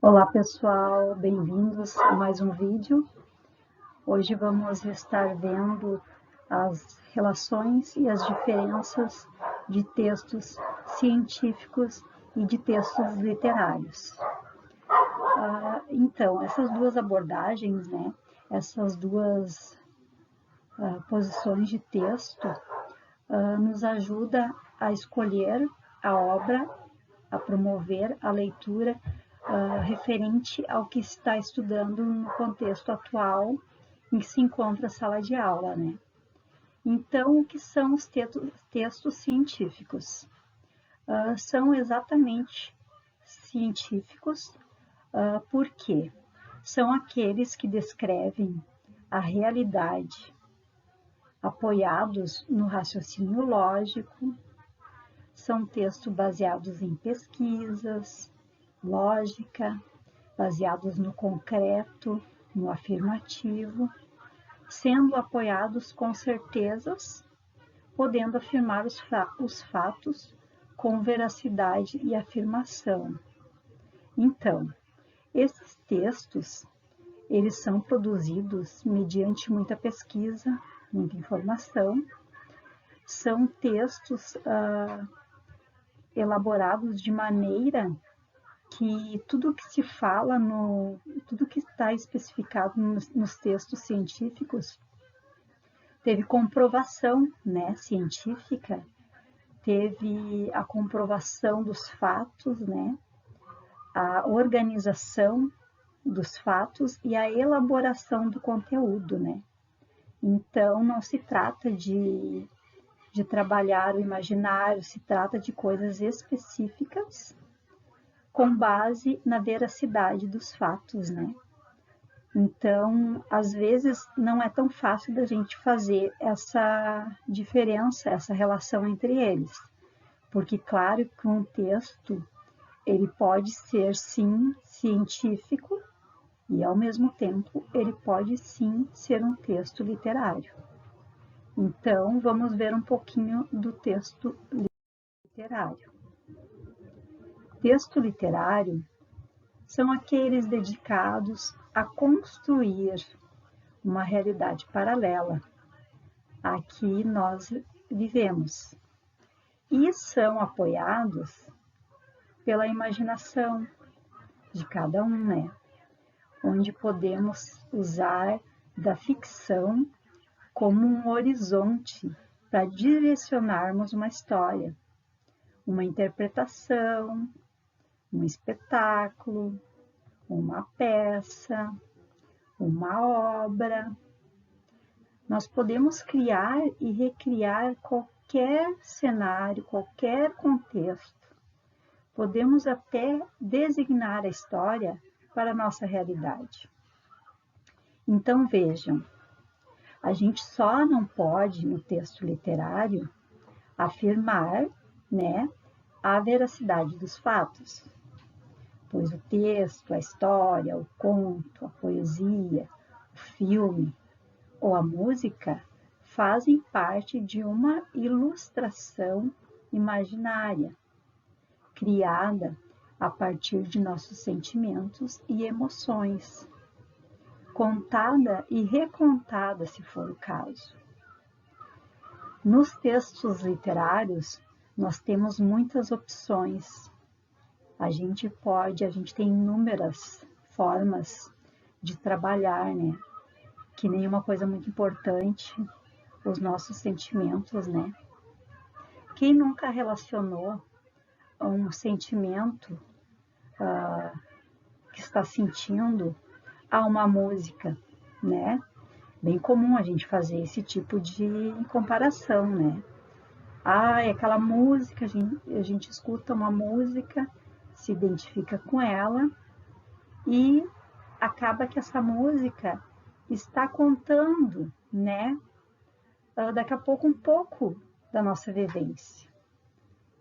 Olá pessoal, bem-vindos a mais um vídeo. Hoje vamos estar vendo as relações e as diferenças de textos científicos e de textos literários. Então, essas duas abordagens, essas duas posições de texto nos ajuda a escolher a obra, a promover a leitura referente ao que está estudando no contexto atual em que se encontra a sala de aula, né? Então, o que são os textos científicos? São exatamente científicos porque são aqueles que descrevem a realidade apoiados no raciocínio lógico, são textos baseados em pesquisas, lógica, baseados no concreto, no afirmativo, sendo apoiados com certezas, podendo afirmar os fatos com veracidade e afirmação. Então, esses textos, eles são produzidos mediante muita pesquisa, muita informação, são textos elaborados de maneira que tudo que se fala, tudo que está especificado nos textos científicos, teve comprovação científica, teve a comprovação dos fatos, a organização dos fatos e a elaboração do conteúdo. Então, não se trata de trabalhar o imaginário, se trata de coisas específicas com base na veracidade dos fatos, Então, às vezes, não é tão fácil da gente fazer essa diferença, essa relação entre eles. Porque, claro, que um texto, ele pode ser, sim, científico e, ao mesmo tempo, ele pode, sim, ser um texto literário. Então, vamos ver um pouquinho do texto literário. Texto literário são aqueles dedicados a construir uma realidade paralela à que nós vivemos e são apoiados pela imaginação de cada um, onde podemos usar da ficção como um horizonte para direcionarmos uma história, uma interpretação, um espetáculo, uma peça, uma obra. Nós podemos criar e recriar qualquer cenário, qualquer contexto. Podemos até designar a história para a nossa realidade. Então vejam, a gente só não pode, no texto literário, afirmar a veracidade dos fatos, pois o texto, a história, o conto, a poesia, o filme ou a música fazem parte de uma ilustração imaginária, criada a partir de nossos sentimentos e emoções, contada e recontada, se for o caso. Nos textos literários, nós temos muitas opções. A gente tem inúmeras formas de trabalhar, que nem uma coisa muito importante, os nossos sentimentos, Quem nunca relacionou um sentimento que está sentindo a uma música, Bem comum a gente fazer esse tipo de comparação, é aquela música, a gente escuta uma música, se identifica com ela e acaba que essa música está contando, daqui a pouco um pouco da nossa vivência.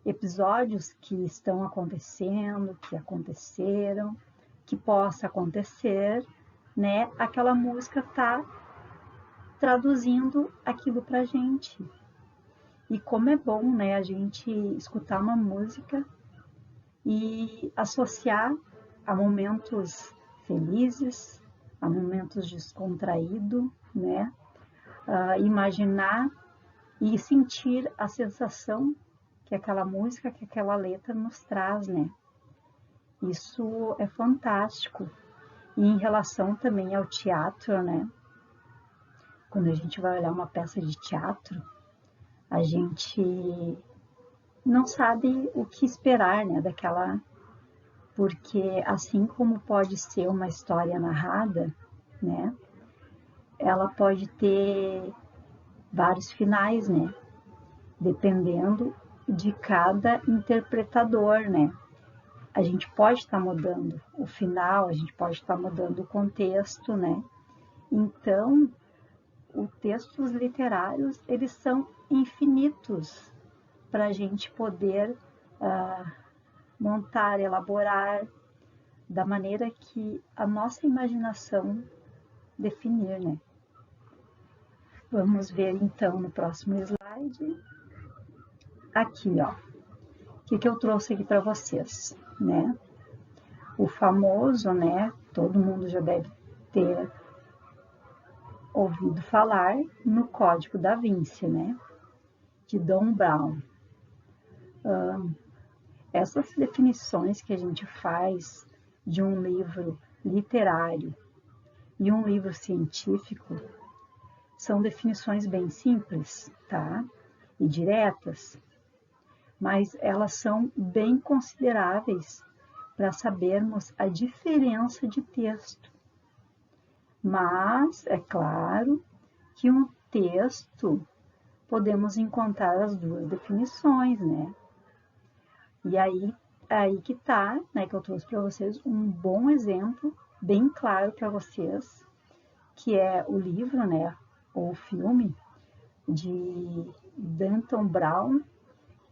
Episódios que estão acontecendo, que aconteceram, que possa acontecer, aquela música está traduzindo aquilo para a gente. E como é bom, a gente escutar uma música e associar há momentos felizes, há momentos descontraídos, né? Imaginar e sentir a sensação que aquela música, que aquela letra nos traz, né? Isso é fantástico. E em relação também ao teatro, né? Quando a gente vai olhar uma peça de teatro, a gente não sabe o que esperar, né, daquela, porque assim como pode ser uma história narrada, né, ela pode ter vários finais, né, dependendo de cada interpretador, né. A gente pode estar mudando o final, a gente pode estar mudando o contexto, né. Então, os textos literários, eles são infinitos para a gente poder montar, elaborar da maneira que a nossa imaginação definir, né? Vamos ver então no próximo slide. Aqui, ó. O que eu trouxe aqui para vocês, né? O famoso, né? Todo mundo já deve ter ouvido falar no Código da Vinci, né? De Dan Brown. Essas definições que a gente faz de um livro literário e um livro científico são definições bem simples, tá? E diretas, mas elas são bem consideráveis para sabermos a diferença de texto. Mas é claro que um texto podemos encontrar as duas definições, né? E aí que tá, né, que eu trouxe para vocês um bom exemplo, bem claro para vocês, que é o livro, né, ou o filme de Danton Brown,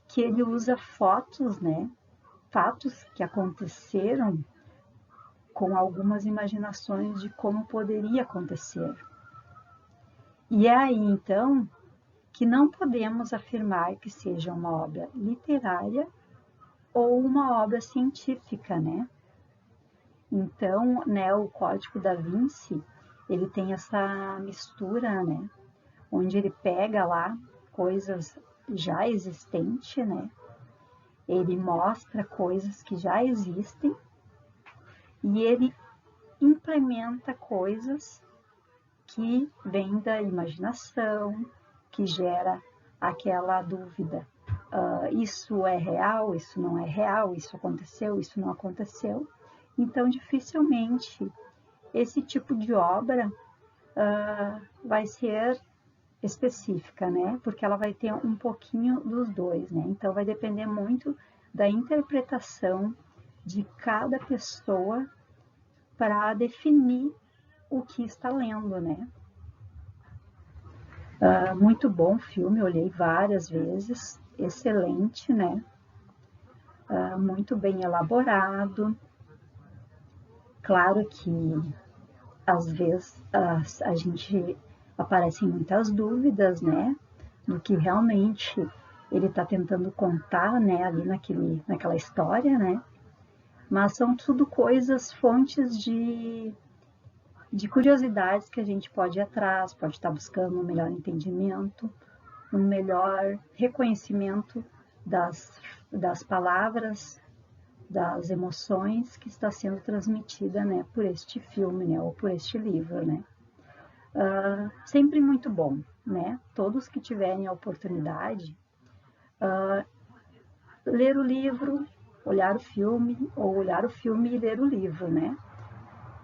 que ele usa fotos, né, fatos que aconteceram com algumas imaginações de como poderia acontecer. E é aí, então, que não podemos afirmar que seja uma obra literária ou uma obra científica, né? Então, né, o Código da Vinci, ele tem essa mistura, né? Onde ele pega lá coisas já existentes, né? Ele mostra coisas que já existem e ele implementa coisas que vêm da imaginação, que gera aquela dúvida. Isso é real, isso não é real, isso aconteceu, isso não aconteceu. Então, dificilmente esse tipo de obra vai ser específica, né? Porque ela vai ter um pouquinho dos dois, né? Então, vai depender muito da interpretação de cada pessoa para definir o que está lendo, né? Muito bom filme, olhei várias vezes, excelente, né? Muito bem elaborado. Claro que às vezes a gente aparecem muitas dúvidas, né? Do que realmente ele está tentando contar, né? Ali naquela história, né? Mas são tudo coisas, fontes de curiosidades que a gente pode ir atrás, pode estar buscando um melhor entendimento, um melhor reconhecimento das palavras, das emoções que está sendo transmitida, né, por este filme, né, ou por este livro, né. Sempre muito bom, né, todos que tiverem a oportunidade, ler o livro, olhar o filme, ou olhar o filme e ler o livro, né,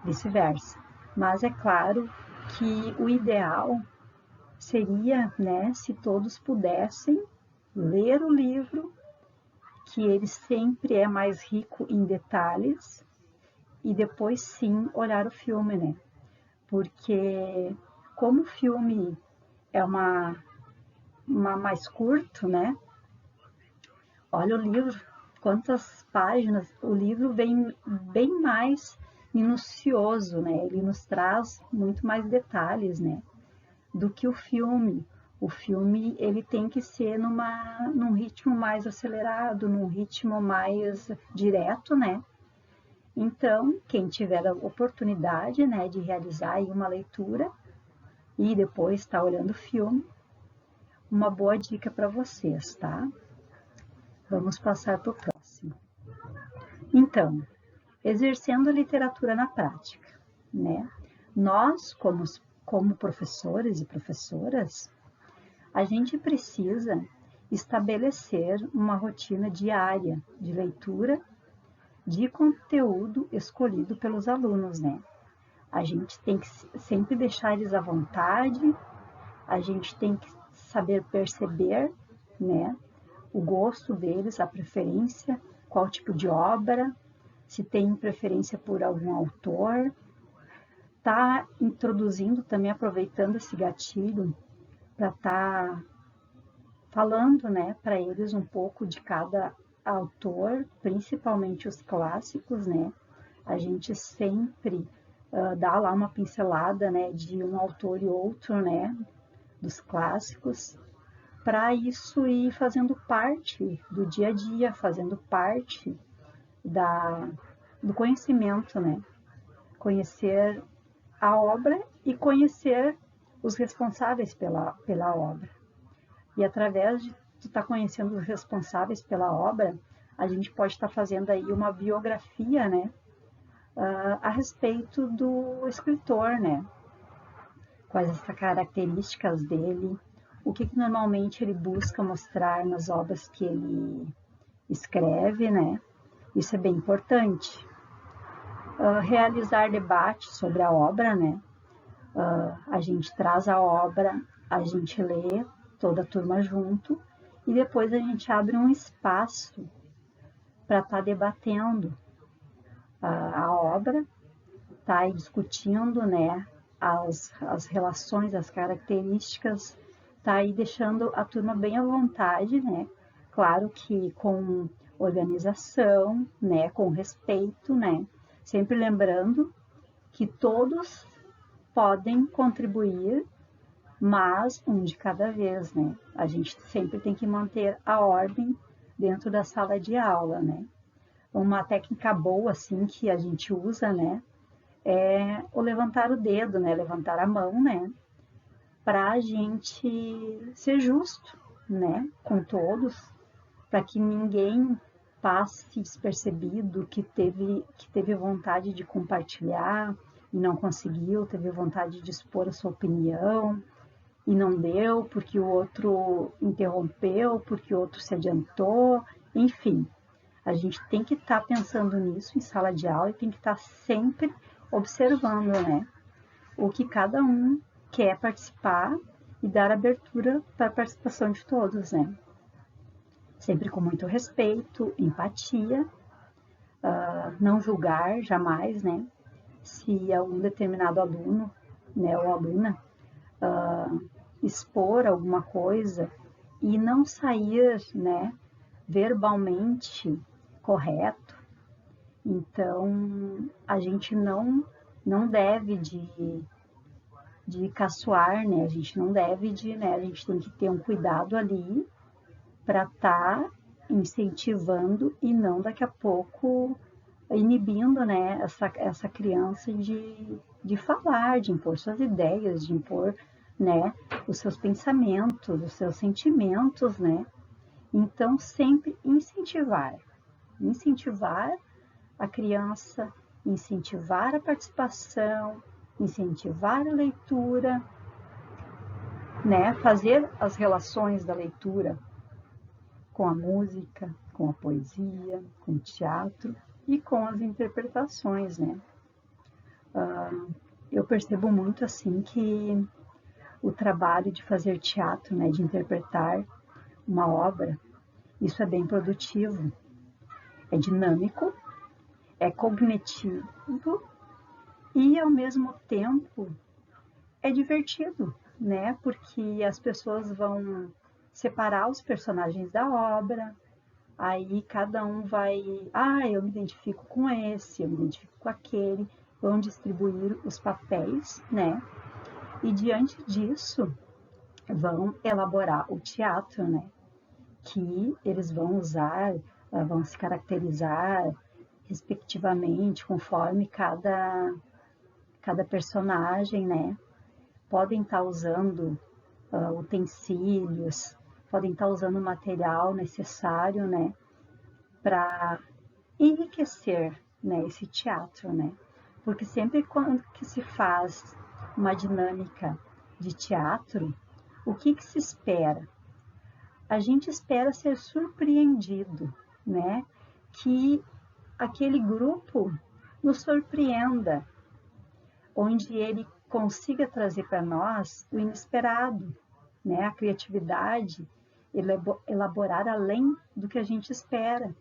vice-versa. Mas é claro que o ideal seria, né, se todos pudessem ler o livro, que ele sempre é mais rico em detalhes, e depois sim olhar o filme, né? Porque como o filme é uma mais curto, né? Olha o livro, quantas páginas, o livro vem bem mais minucioso, né? Ele nos traz muito mais detalhes, né? Do que o filme. O filme ele tem que ser num ritmo mais acelerado, num ritmo mais direto, né? Então, quem tiver a oportunidade, né, de realizar aí uma leitura e depois estar olhando o filme, uma boa dica para vocês, tá? Vamos passar para o próximo. Então, exercendo a literatura na prática, né? Nós, como professores e professoras, a gente precisa estabelecer uma rotina diária de leitura de conteúdo escolhido pelos alunos, né? A gente tem que sempre deixar eles à vontade, a gente tem que saber perceber, né, o gosto deles, a preferência, qual tipo de obra, se tem preferência por algum autor, tá introduzindo também, aproveitando esse gatilho para estar falando, né, para eles um pouco de cada autor, principalmente os clássicos, né? A gente sempre dá lá uma pincelada, né, de um autor e outro, né, dos clássicos, para isso ir fazendo parte do dia a dia, fazendo parte do conhecimento, né? Conhecer a obra e conhecer os responsáveis pela obra. E através de estar conhecendo os responsáveis pela obra, a gente pode estar fazendo aí uma biografia, né, a respeito do escritor, né? Quais as características dele, o que normalmente ele busca mostrar nas obras que ele escreve, né? Isso é bem importante. Realizar debates sobre a obra, né? A gente traz a obra, a gente lê, toda a turma junto, e depois a gente abre um espaço para estar debatendo a obra, tá aí discutindo, né, as relações, as características, tá aí deixando a turma bem à vontade, né? Claro que com organização, né, com respeito, né? Sempre lembrando que todos podem contribuir, mas um de cada vez, né? A gente sempre tem que manter a ordem dentro da sala de aula, né? Uma técnica boa, assim, que a gente usa, né, é o levantar o dedo, né, levantar a mão, né, para a gente ser justo, né, com todos, para que ninguém passe despercebido que teve vontade de compartilhar e não conseguiu, teve vontade de expor a sua opinião e não deu porque o outro interrompeu, porque o outro se adiantou, enfim. A gente tem que estar pensando nisso em sala de aula e tem que estar sempre observando, né, o que cada um quer participar e dar abertura para a participação de todos, né. Sempre com muito respeito, empatia, não julgar jamais, né, se algum determinado aluno, né, ou aluna expor alguma coisa e não sair, né, verbalmente correto. Então, a gente não deve de caçoar, né? A gente não deve né? A gente tem que ter um cuidado ali para estar incentivando e não daqui a pouco inibindo, né, essa criança de falar, de impor suas ideias, de impor, né, os seus pensamentos, os seus sentimentos, né? Então, sempre incentivar a criança, incentivar a participação, incentivar a leitura, né? Fazer as relações da leitura com a música, com a poesia, com o teatro e com as interpretações, né? Eu percebo muito assim que o trabalho de fazer teatro, né, de interpretar uma obra, isso é bem produtivo, é dinâmico, é cognitivo e ao mesmo tempo é divertido, né? Porque as pessoas vão separar os personagens da obra, aí cada um vai, eu me identifico com esse, eu me identifico com aquele, vão distribuir os papéis, né? E diante disso, vão elaborar o teatro, né? Que eles vão usar, vão se caracterizar respectivamente, conforme cada personagem, né? Podem estar usando utensílios, podem estar usando o material necessário, né? Para enriquecer, né, esse teatro, né? Porque sempre quando que se faz uma dinâmica de teatro, o que se espera? A gente espera ser surpreendido, né? Que aquele grupo nos surpreenda, onde ele consiga trazer para nós o inesperado, né? A criatividade, elaborar além do que a gente espera.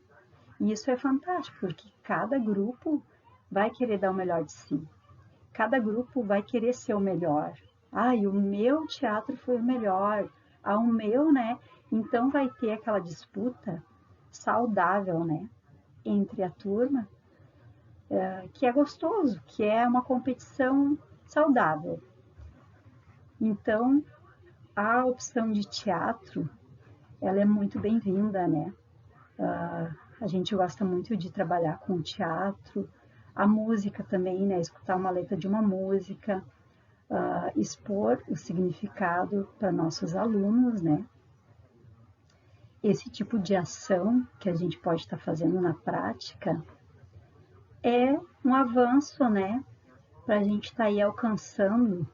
E isso é fantástico, porque cada grupo vai querer dar o melhor de si. Cada grupo vai querer ser o melhor. O meu teatro foi o melhor. O meu, né? Então vai ter aquela disputa saudável, né? Entre a turma, que é gostoso, que é uma competição saudável. Então, a opção de teatro, ela é muito bem-vinda, né? A gente gosta muito de trabalhar com teatro, a música também, né? Escutar uma letra de uma música, expor o significado para nossos alunos, né? Esse tipo de ação que a gente pode estar fazendo na prática é um avanço, né? Para a gente estar aí alcançando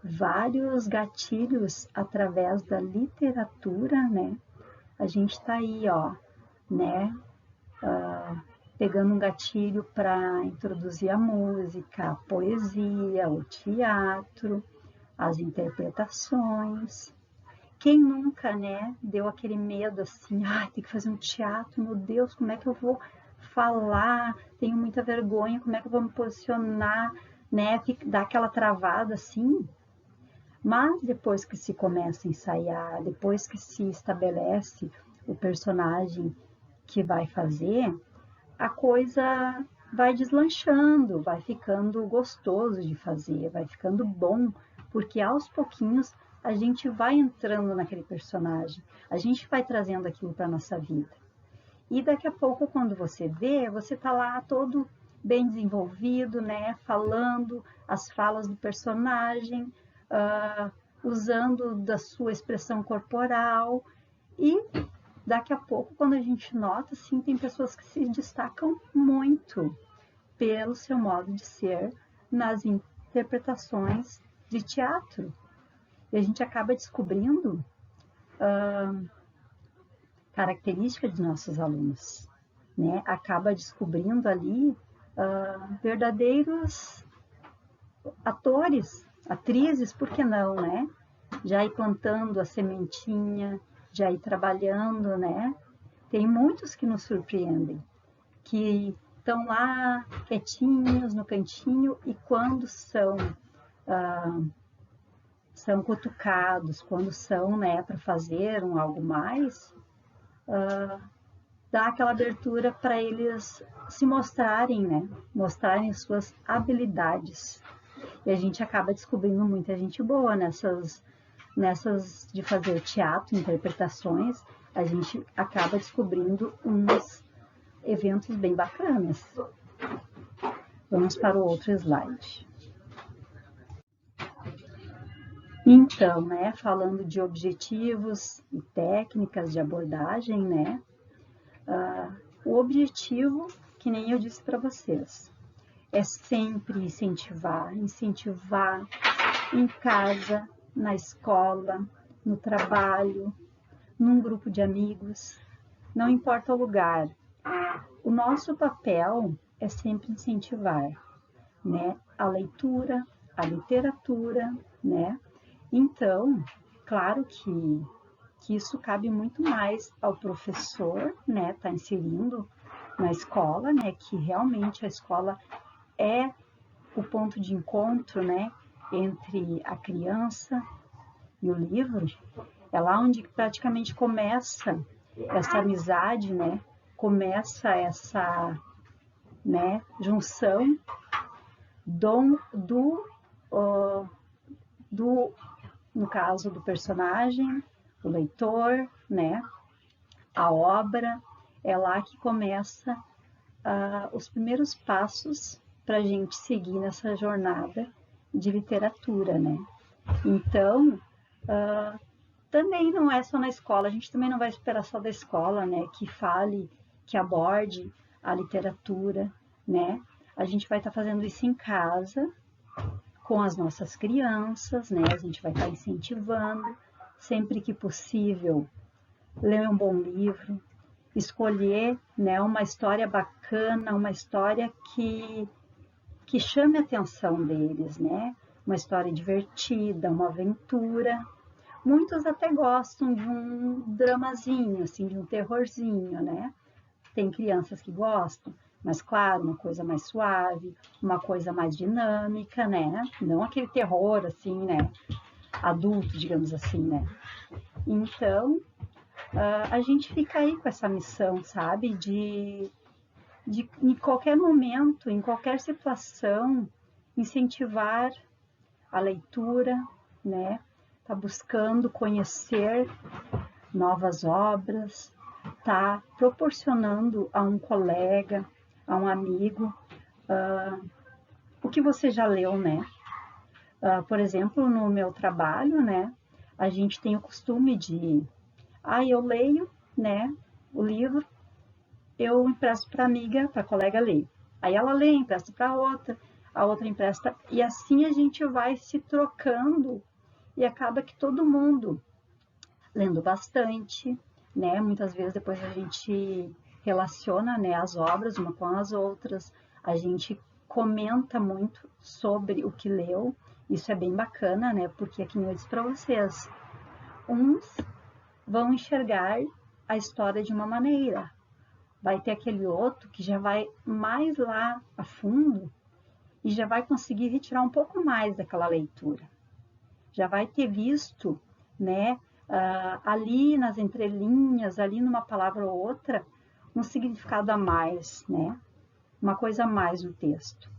vários gatilhos através da literatura, né? A gente está aí, ó, né? Pegando um gatilho para introduzir a música, a poesia, o teatro, as interpretações. Quem nunca, né, deu aquele medo assim, tem que fazer um teatro, meu Deus, como é que eu vou falar? Tenho muita vergonha, como é que eu vou me posicionar, né? Dá aquela travada assim. Mas depois que se começa a ensaiar, depois que se estabelece o personagem que vai fazer, a coisa vai deslanchando, vai ficando gostoso de fazer, vai ficando bom, porque aos pouquinhos a gente vai entrando naquele personagem, a gente vai trazendo aquilo para a nossa vida. E daqui a pouco, quando você vê, você está lá todo bem desenvolvido, né? Falando as falas do personagem, usando da sua expressão corporal e daqui a pouco, quando a gente nota, assim, tem pessoas que se destacam muito pelo seu modo de ser nas interpretações de teatro. E a gente acaba descobrindo características de nossos alunos, né? Acaba descobrindo ali verdadeiros atores, atrizes, por que não, né? Já ir plantando a sementinha, já ir trabalhando, né? Tem muitos que nos surpreendem, que estão lá quietinhos no cantinho e quando são cutucados, quando são, né, para fazer algo mais, dá aquela abertura para eles se mostrarem, né? Mostrarem suas habilidades. E a gente acaba descobrindo muita gente boa nessas de fazer teatro, interpretações, a gente acaba descobrindo uns eventos bem bacanas. Vamos para o outro slide. Então, né, falando de objetivos e técnicas de abordagem, né, o objetivo, que nem eu disse para vocês, é sempre incentivar em casa, na escola, no trabalho, num grupo de amigos, não importa o lugar. O nosso papel é sempre incentivar, né, a leitura, a literatura, né? Então, claro que isso cabe muito mais ao professor, né, tá inserindo na escola, né, que realmente a escola é o ponto de encontro, né, entre a criança e o livro. É lá onde praticamente começa essa amizade, né, começa essa, né, junção no caso do personagem, o leitor, né, a obra, é lá que começa os primeiros passos para a gente seguir nessa jornada de literatura, né? Então, também não é só na escola, a gente também não vai esperar só da escola, né? Que fale, que aborde a literatura, né? A gente vai estar fazendo isso em casa, com as nossas crianças, né? A gente vai estar incentivando, sempre que possível, ler um bom livro, escolher, né, uma história bacana, uma história que chame a atenção deles, né? Uma história divertida, uma aventura. Muitos até gostam de um dramazinho, assim, de um terrorzinho, né? Tem crianças que gostam, mas claro, uma coisa mais suave, uma coisa mais dinâmica, né? Não aquele terror, assim, né? Adulto, digamos assim, né? Então, a gente fica aí com essa missão, sabe? De em qualquer momento, em qualquer situação, incentivar a leitura, né? Tá buscando conhecer novas obras, tá proporcionando a um colega, a um amigo, o que você já leu, né? Por exemplo, no meu trabalho, né? A gente tem o costume de, eu leio, né? O livro, eu empresto para amiga, para colega ler. Aí ela lê, empresta para outra, a outra empresta, e assim a gente vai se trocando e acaba que todo mundo lendo bastante, né? Muitas vezes depois a gente relaciona, né, as obras uma com as outras, a gente comenta muito sobre o que leu, isso é bem bacana, né? Porque aqui eu disse para vocês, uns vão enxergar a história de uma maneira, vai ter aquele outro que já vai mais lá a fundo e já vai conseguir retirar um pouco mais daquela leitura. Já vai ter visto, né, ali nas entrelinhas, ali numa palavra ou outra, um significado a mais, né? Uma coisa a mais no texto.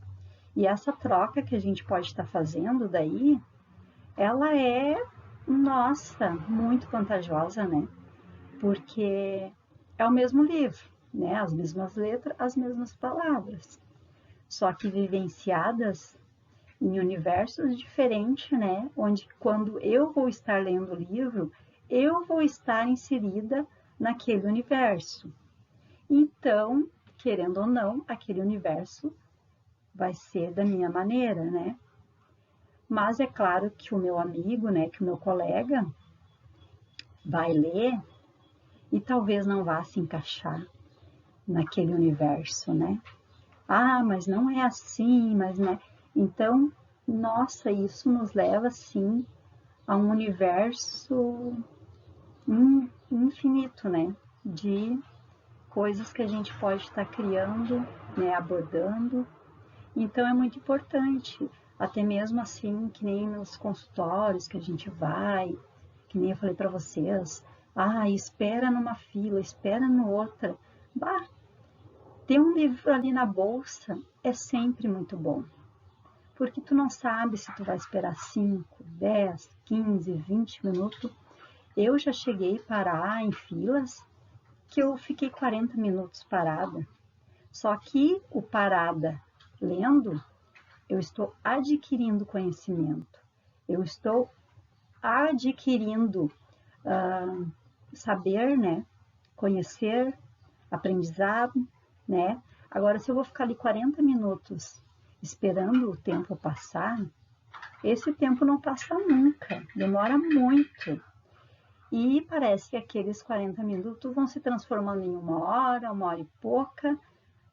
E essa troca que a gente pode estar fazendo daí, ela é, nossa, muito vantajosa, né? Porque é o mesmo livro, né? As mesmas letras, as mesmas palavras, só que vivenciadas em universos diferentes, né? Onde quando eu vou estar lendo o livro, eu vou estar inserida naquele universo. Então, querendo ou não, aquele universo vai ser da minha maneira, né? Mas é claro que o meu amigo, né, que o meu colega vai ler e talvez não vá se encaixar naquele universo, né? Mas não é assim, mas né? Então, nossa, isso nos leva assim a um universo infinito, né? De coisas que a gente pode estar criando, né? Abordando. Então é muito importante, até mesmo assim, que nem nos consultórios que a gente vai, que nem eu falei para vocês, espera numa fila, espera no outra. Ter um livro ali na bolsa é sempre muito bom, porque tu não sabe se tu vai esperar 5, 10, 15, 20 minutos. Eu já cheguei a parar em filas que eu fiquei 40 minutos parada. Só que o parada lendo, eu estou adquirindo conhecimento. Eu estou adquirindo saber, né? Conhecer, aprendizado, né? Agora, se eu vou ficar ali 40 minutos esperando o tempo passar, esse tempo não passa nunca, demora muito. E parece que aqueles 40 minutos vão se transformando em uma hora e pouca,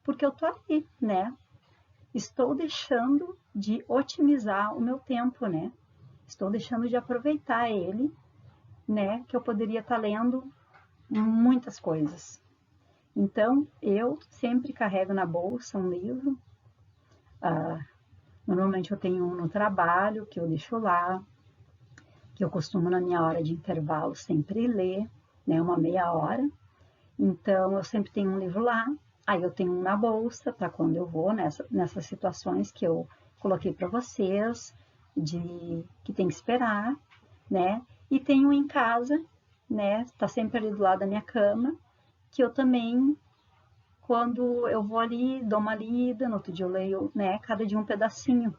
porque eu tô ali, né? Estou deixando de otimizar o meu tempo, né? Estou deixando de aproveitar ele, né? Que eu poderia estar lendo muitas coisas. Então, eu sempre carrego na bolsa um livro. Normalmente eu tenho um no trabalho, que eu deixo lá, que eu costumo na minha hora de intervalo sempre ler, né? Uma meia hora. Então, eu sempre tenho um livro lá. Aí eu tenho um na bolsa para quando eu vou nessas situações que eu coloquei para vocês, de que tem que esperar, né? E tenho em casa, né? Tá sempre ali do lado da minha cama, que eu também quando eu vou ali, dou uma lida, no outro dia eu leio, né, cada dia um pedacinho.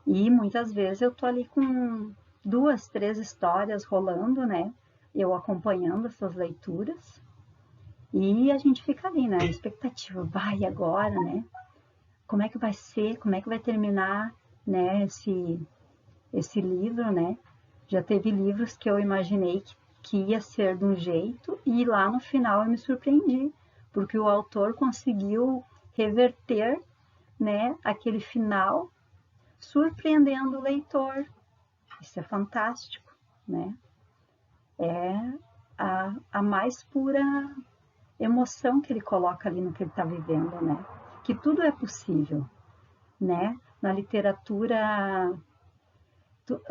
E muitas vezes eu tô ali com 2, 3 histórias rolando, né, eu acompanhando essas leituras. E a gente fica ali, né, expectativa, vai agora, né, como é que vai ser, como é que vai terminar, né, esse livro, né. Já teve livros que eu imaginei que ia ser de um jeito e lá no final eu me surpreendi, porque o autor conseguiu reverter, né, aquele final, surpreendendo o leitor. Isso é fantástico, né? É a mais pura emoção que ele coloca ali no que ele está vivendo, né? Que tudo é possível, né? Na literatura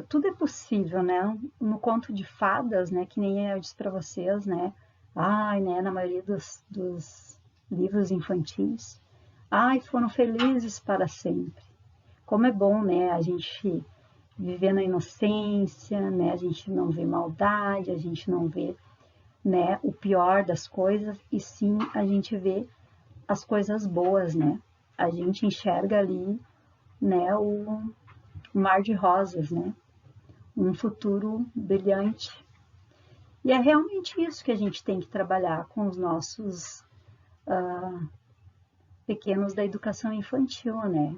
tudo é possível, né? No conto de fadas, né? Que nem eu disse para vocês, né? Ai, né? Na maioria dos livros infantis, ai, foram felizes para sempre. Como é bom, né? A gente viver na inocência, né? A gente não vê maldade, a gente não vê, né? O pior das coisas e sim a gente vê as coisas boas, né? A gente enxerga ali, né? O mar de rosas, né? Um futuro brilhante. E é realmente isso que a gente tem que trabalhar com os nossos pequenos da educação infantil, né?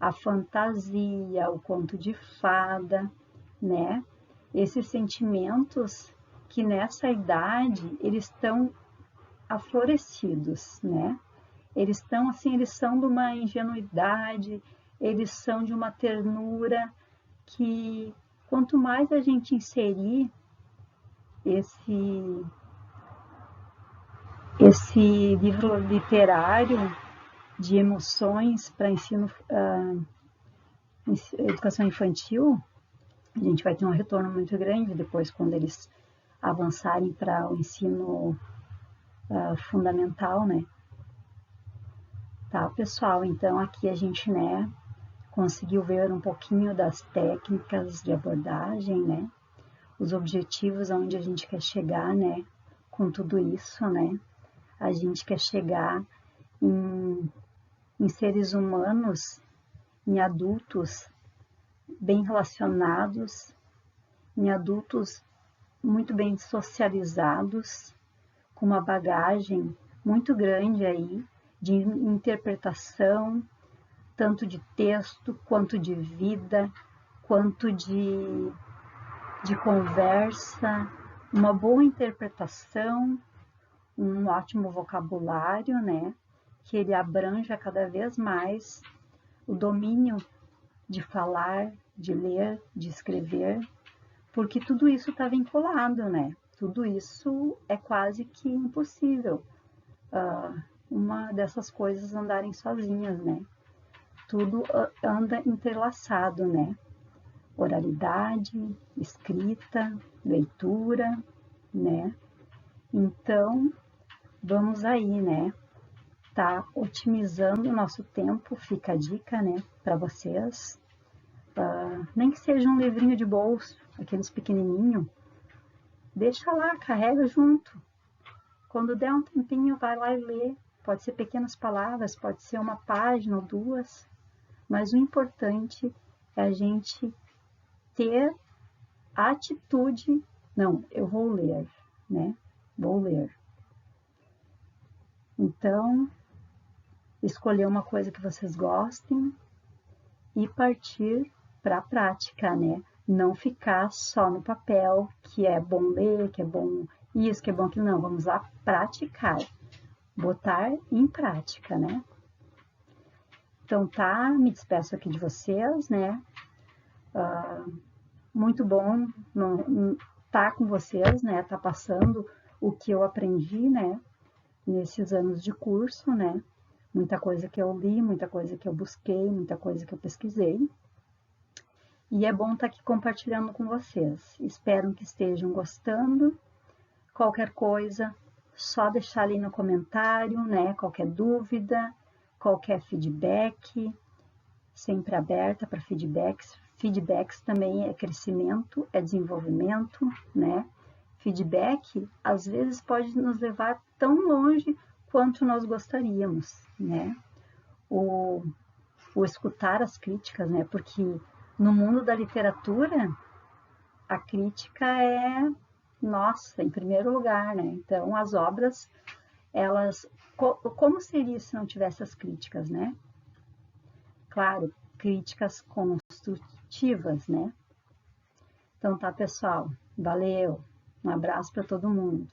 A fantasia, o conto de fada, né? Esses sentimentos que nessa idade eles estão aflorecidos, né? Eles estão assim, eles são de uma ingenuidade, eles são de uma ternura que quanto mais a gente inserir esse livro literário de emoções para ensino, educação infantil, a gente vai ter um retorno muito grande depois quando eles avançarem para o ensino fundamental, né? Tá, pessoal? Então aqui a gente, né, conseguiu ver um pouquinho das técnicas de abordagem, né? Os objetivos aonde a gente quer chegar, né? Com tudo isso, né? A gente quer chegar em seres humanos, em adultos bem relacionados, em adultos muito bem socializados, com uma bagagem muito grande aí de interpretação, tanto de texto, quanto de vida, quanto de conversa, uma boa interpretação, um ótimo vocabulário, né? Que ele abranja cada vez mais o domínio de falar, de ler, de escrever, porque tudo isso está vinculado, né? Tudo isso é quase que impossível uma dessas coisas andarem sozinhas, né? Tudo anda entrelaçado, né? Oralidade, escrita, leitura, né? Então, vamos aí, né? Tá otimizando o nosso tempo, fica a dica, né, para vocês. Nem que seja um livrinho de bolso, aqueles pequenininho, deixa lá, carrega junto. Quando der um tempinho, vai lá e lê. Pode ser pequenas palavras, pode ser uma página ou 2, mas o importante é a gente ter a atitude, não, eu vou ler, né? Vou ler. Então, escolher uma coisa que vocês gostem e partir para a prática, né? Não ficar só no papel, que é bom ler, que é bom isso, que é bom aquilo. Não, vamos lá praticar, botar em prática, né? Então tá, me despeço aqui de vocês, né? Muito bom estar com vocês, né? Tá passando o que eu aprendi, né? Nesses anos de curso, né? Muita coisa que eu li, muita coisa que eu busquei, muita coisa que eu pesquisei. E é bom estar aqui compartilhando com vocês. Espero que estejam gostando. Qualquer coisa, só deixar ali no comentário, né? Qualquer dúvida, qualquer feedback, sempre aberta para feedbacks. Feedbacks também é crescimento, é desenvolvimento, né? Feedback, às vezes, pode nos levar tão longe quanto nós gostaríamos, né? O escutar as críticas, né? Porque no mundo da literatura, a crítica é, nossa, em primeiro lugar, né? Então, as obras, elas... Como seria se não tivesse as críticas, né? Claro, críticas construtivas, né? Então tá, pessoal. Valeu. Um abraço para todo mundo.